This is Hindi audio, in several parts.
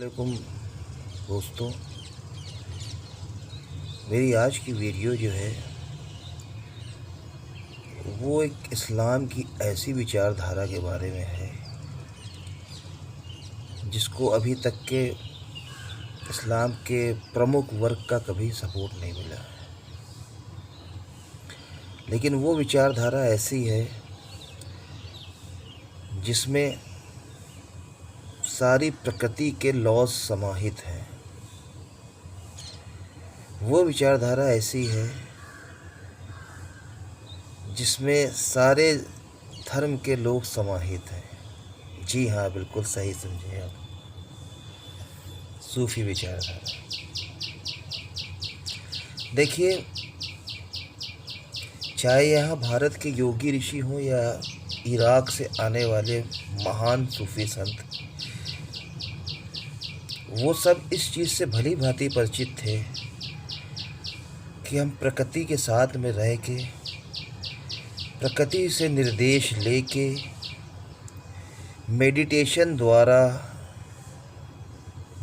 वालेकुम दोस्तों, मेरी आज की वीडियो जो है वो एक इस्लाम की ऐसी विचारधारा के बारे में है जिसको अभी तक के इस्लाम के प्रमुख वर्ग का कभी सपोर्ट नहीं मिला है। लेकिन वो विचारधारा ऐसी है जिसमें सारी प्रकृति के लॉज समाहित हैं। वो विचारधारा ऐसी है जिसमें सारे धर्म के लोग समाहित हैं। जी हाँ, बिल्कुल सही समझे आप, सूफी विचारधारा। देखिए, चाहे यहाँ भारत के योगी ऋषि हों या इराक से आने वाले महान सूफी संत, वो सब इस चीज़ से भली भांति परिचित थे कि हम प्रकृति के साथ में रह के, प्रकृति से निर्देश लेके, मेडिटेशन द्वारा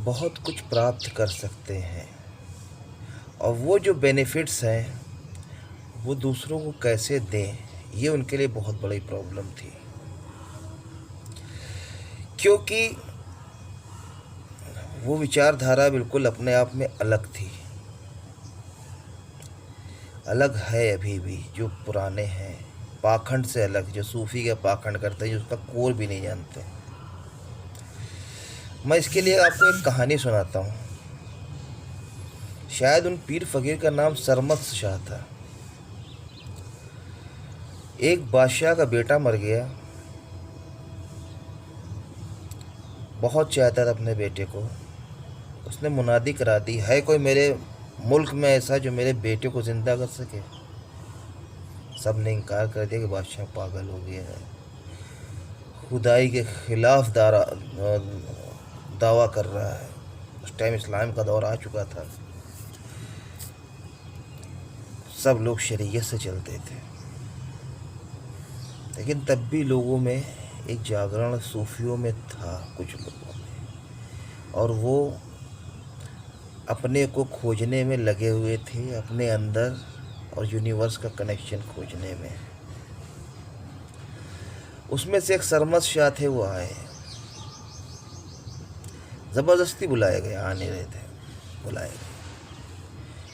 बहुत कुछ प्राप्त कर सकते हैं। और वो जो बेनिफिट्स हैं वो दूसरों को कैसे दें, ये उनके लिए बहुत बड़ी प्रॉब्लम थी। क्योंकि वो विचारधारा बिल्कुल अपने आप में अलग थी, अलग है अभी भी। जो पुराने हैं पाखंड से अलग, जो सूफी का पाखंड करते हैं, जो उसका कोर भी नहीं जानते। मैं इसके लिए आपको एक कहानी सुनाता हूँ। शायद उन पीर फकीर का नाम सरमस्त शाह था। एक बादशाह का बेटा मर गया, बहुत चाहता था अपने बेटे को। उसने मुनादी करा दी, है कोई मेरे मुल्क में ऐसा जो मेरे बेटे को ज़िंदा कर सके। सब ने इनकार कर दिया कि बादशाह पागल हो गया है, खुदाई के खिलाफ दावा कर रहा है। उस टाइम इस्लाम का दौर आ चुका था, सब लोग शरीयत से चलते थे। लेकिन तब भी लोगों में एक जागरण सूफियों में था, कुछ लोगों में, और वो अपने को खोजने में लगे हुए थे, अपने अंदर और यूनिवर्स का कनेक्शन खोजने में। उसमें से एक सरमस्त शाह थे, वो आए, ज़बरदस्ती बुलाए गए, आ नहीं रहे थे, बुलाए गए।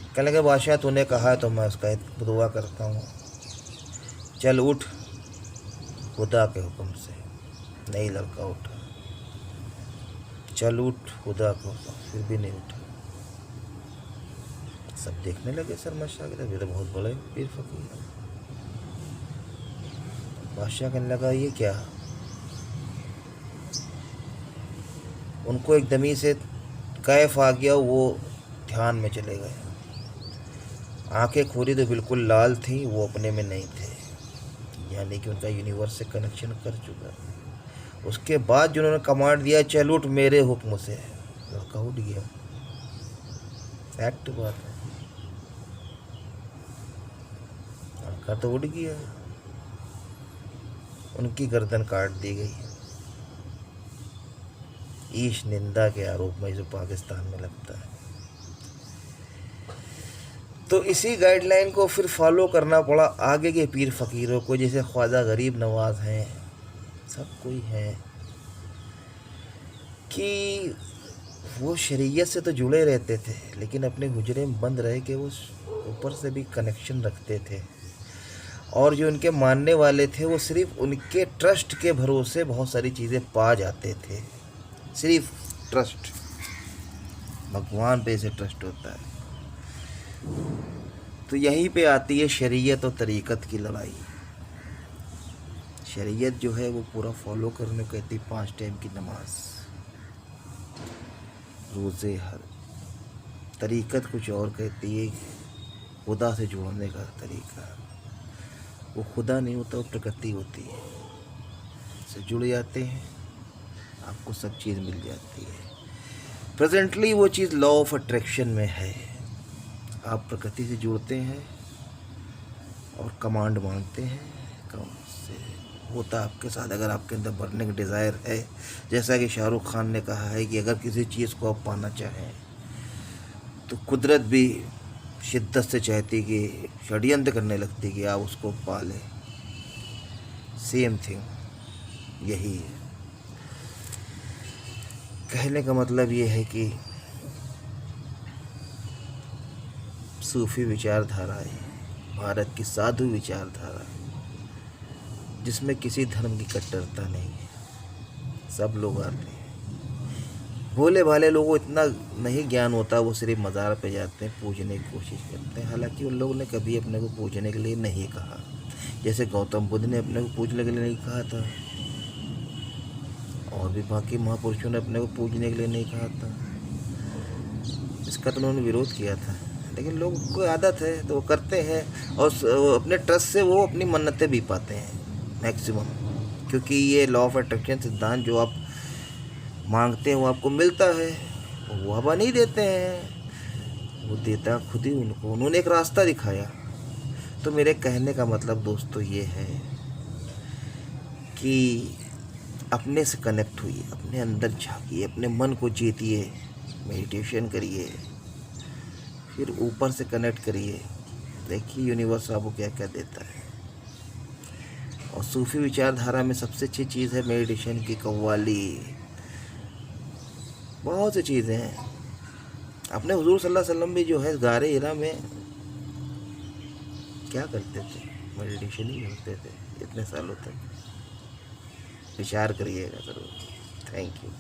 कहने लगे, बादशाह तूने कहा है तो मैं उसका दुआ करता हूँ, चल उठ। खुदा के हुक्म से नहीं लड़का उठा, चल उठ खुदा के हुक्म, फिर भी नहीं उठा। सब देखने लगे सरमस्त शाह के, ये तो बहुत बड़े पीर फकीर है। बादशाह कहने लगा, ये क्या? उनको एकदम ही से कैफ आ गया, वो ध्यान में चले गए। आंखें खोली तो बिल्कुल लाल थी, वो अपने में नहीं थे, यानी कि उनका यूनिवर्स से कनेक्शन कर चुका। उसके बाद जिन्होंने कमांड दिया, चल उठ मेरे हुक्म से, लड़का उठ गया। फैक्ट बात है, लड़का तो उठ गया। उनकी गर्दन काट दी गई ईश निंदा के आरोप में, जो पाकिस्तान में लगता है। तो इसी गाइडलाइन को फिर फॉलो करना पड़ा आगे के पीर फकीरों को, जैसे ख्वाजा गरीब नवाज हैं, सब कोई है, कि वो शरीयत से तो जुड़े रहते थे, लेकिन अपने हुजरे में बंद रह के वो ऊपर से भी कनेक्शन रखते थे। और जो उनके मानने वाले थे, वो सिर्फ उनके ट्रस्ट के भरोसे बहुत सारी चीज़ें पा जाते थे। सिर्फ ट्रस्ट, भगवान पे से ट्रस्ट होता है। तो यहीं पे आती है शरीयत और तरीक़त की लड़ाई। शरीयत जो है वो पूरा फॉलो करने को कहती, 5 टाइम की नमाज, रोज़े हर। तरीक़त कुछ और कहती है, खुदा से जुड़ने का तरीक़ा। वो खुदा नहीं होता, वो प्रकृति होती है, से जुड़ जाते हैं, आपको सब चीज़ मिल जाती है। प्रेजेंटली वो चीज़ लॉ ऑफ अट्रैक्शन में है। आप प्रकृति से जुड़ते हैं और कमांड मांगते हैं, काम से होता आपके साथ अगर आपके अंदर बर्निंग डिज़ायर है। जैसा कि शाहरुख खान ने कहा है कि अगर किसी चीज़ को आप पाना चाहें तो कुदरत भी शिद्दत से चाहती कि षड्यंत्र करने लगती कि आप उसको पा लें। सेम थिंग यही है। कहने का मतलब ये है कि सूफी विचारधारा है भारत की साधु विचारधारा, जिसमें किसी धर्म की कट्टरता नहीं है। सब लोग आते हैं। भोले भाले लोगों को इतना नहीं ज्ञान होता, वो सिर्फ मज़ार पे जाते हैं, पूजने की कोशिश करते हैं। हालांकि उन लोगों ने कभी अपने को पूजने के लिए नहीं कहा। जैसे गौतम बुद्ध ने अपने को पूजने के लिए नहीं कहा था, और भी बाकी महापुरुषों ने अपने को पूजने के लिए नहीं कहा था। इसका तो उन्होंने विरोध किया था, लेकिन लोगों को आदत है तो वो करते हैं, और अपने ट्रस्ट से वो अपनी मन्नतें भी पाते हैं मैक्सिमम। क्योंकि ये लॉ ऑफ अट्रैक्शन सिद्धांत, जो आप मांगते हैं वो आपको मिलता है। वो हवा नहीं देते हैं, वो देता खुद ही उनको। उन्होंने एक रास्ता दिखाया। तो मेरे कहने का मतलब दोस्तों ये है कि अपने से कनेक्ट हुइए, अपने अंदर झांकिए, अपने मन को जीतिए, मेडिटेशन करिए, फिर ऊपर से कनेक्ट करिए। देखिए यूनिवर्स आपको क्या क्या देता है। और सूफी विचारधारा में सबसे अच्छी चीज़ है मेडिटेशन की कव्वाली। बहुत सी चीज़ें हैं। अपने हुजूर सल्लल्लाहु अलैहि वसल्लम भी जो है गारे हिरा में क्या करते थे, मेडिटेशन ही करते थे इतने सालों तक। विचार करिएगा ज़रूर। Thank you.